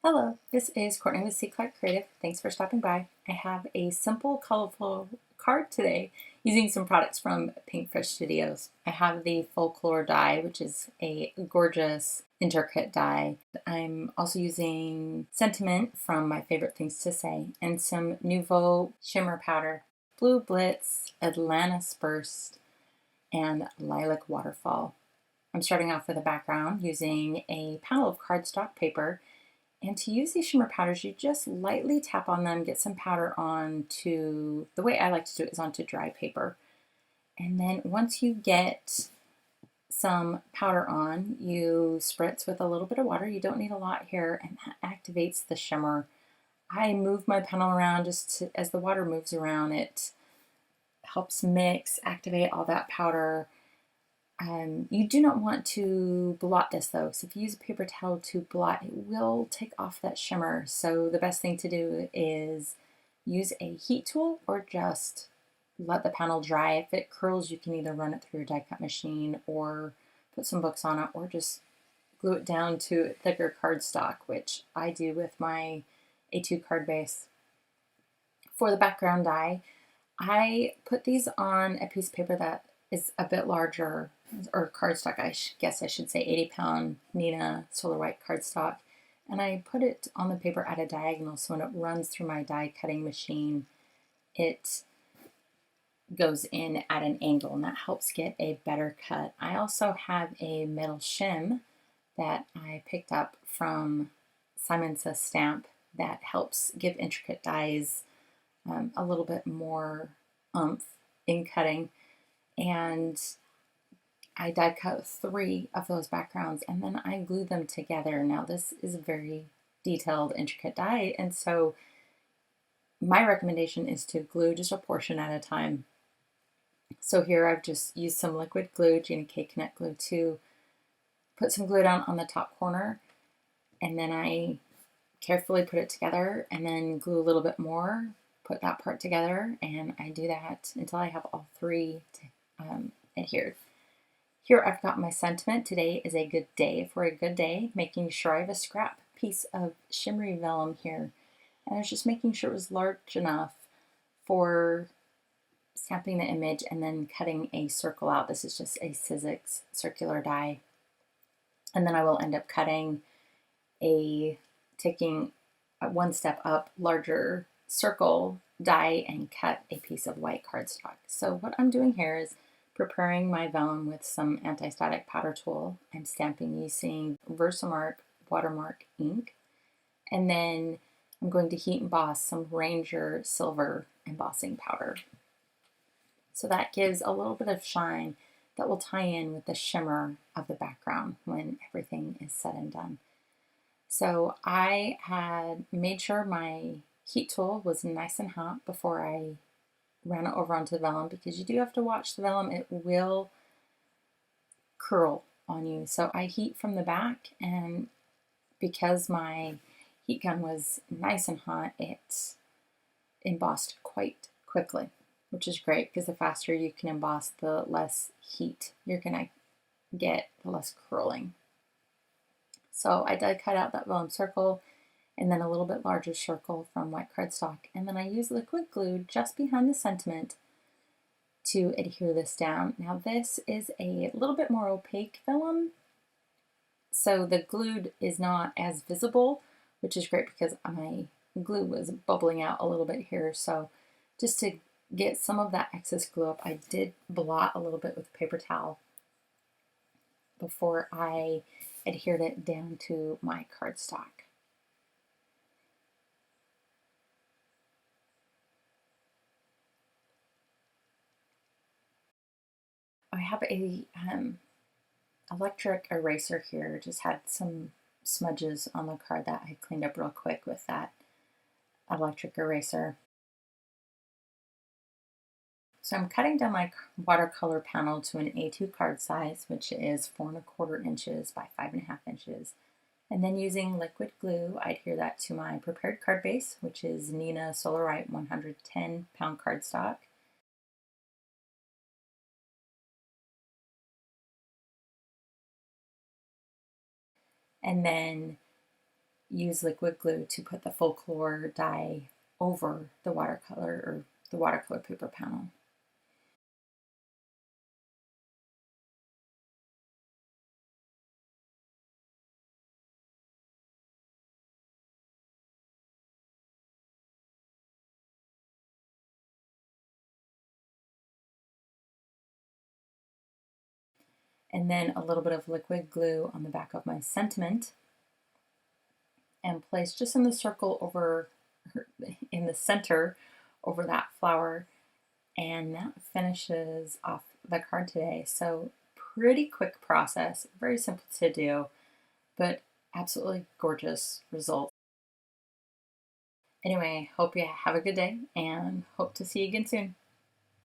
Hello, this is Courtney with C. Clark Creative. Thanks for stopping by. I have a simple, colorful card today using some products from Pinkfresh Studios. I have the Folklore die, which is a gorgeous, intricate die. I'm also using Sentiment from My Favorite Things to Say and some Nuvo Shimmer powder, Blue Blitz, Atlantis Burst, and Lilac Waterfall. I'm starting off with a background using a panel of cardstock paper. And to use these shimmer powders, you just lightly tap on them, get some powder onto, the way I like to do it is onto dry paper. And then once you get some powder on, you spritz with a little bit of water. You don't need a lot here, and that activates the shimmer. I move my panel around as the water moves around. It helps mix, activate all that powder. You do not want to blot this though, so if you use a paper towel to blot, it will take off that shimmer. So the best thing to do is use a heat tool or just let the panel dry. If it curls, you can either run it through your die cut machine or put some books on it or just glue it down to thicker cardstock, which I do with my A2 card base. For the background die, I put these on a piece of paper that is a bit larger, or cardstock, I guess I should say 80-pound Neenah Solar White cardstock, and I put it on the paper at a diagonal so when it runs through my die cutting machine, it goes in at an angle, and that helps get a better cut. I also have a metal shim that I picked up from Simon Says Stamp that helps give intricate dies a little bit more oomph in cutting. And I die cut 3 of those backgrounds and then I glue them together. Now this is a very detailed, intricate die, and so my recommendation is to glue just a portion at a time. So here I've just used some liquid glue, Gina K Connect glue, to put some glue down on the top corner, and then I carefully put it together and then glue a little bit more, put that part together, and I do that until I have all 3 adhered. Here I've got my sentiment. Today is a good day for a good day, making sure I have a scrap piece of shimmery vellum here. And I was just making sure it was large enough for stamping the image and then cutting a circle out. This is just a Sizzix circular die. And then I will end up taking a 1 step up larger circle die and cut a piece of white cardstock. So what I'm doing here is preparing my vellum with some anti-static powder tool. I'm stamping using VersaMark Watermark Ink. And then I'm going to heat emboss some Ranger Silver embossing powder. So that gives a little bit of shine that will tie in with the shimmer of the background when everything is said and done. So I had made sure my heat tool was nice and hot before I ran it over onto the vellum, because you do have to watch the vellum. It will curl on you. So I heat from the back, and because my heat gun was nice and hot, it embossed quite quickly, which is great because the faster you can emboss, the less heat you're going to get, the less curling. So I did cut out that vellum circle and then a little bit larger circle from white cardstock. And then I use liquid glue just behind the sentiment to adhere this down. Now this is a little bit more opaque vellum, so the glue is not as visible, which is great because my glue was bubbling out a little bit here. So just to get some of that excess glue up, I did blot a little bit with a paper towel before I adhered it down to my cardstock. I have a electric eraser here. Just had some smudges on the card that I cleaned up real quick with that electric eraser. So I'm cutting down my watercolor panel to an A2 card size, which is 4¼ inches by 5½ inches. And then using liquid glue, I adhere that to my prepared card base, which is Neenah Solar White 110-pound cardstock. And then use liquid glue to put the Folklore die over the watercolor or the watercolor paper panel. And then a little bit of liquid glue on the back of my sentiment, and place just in the circle over, in the center over that flower, and that finishes off the card today. So pretty quick process, very simple to do, but absolutely gorgeous results. Anyway, hope you have a good day and hope to see you again soon.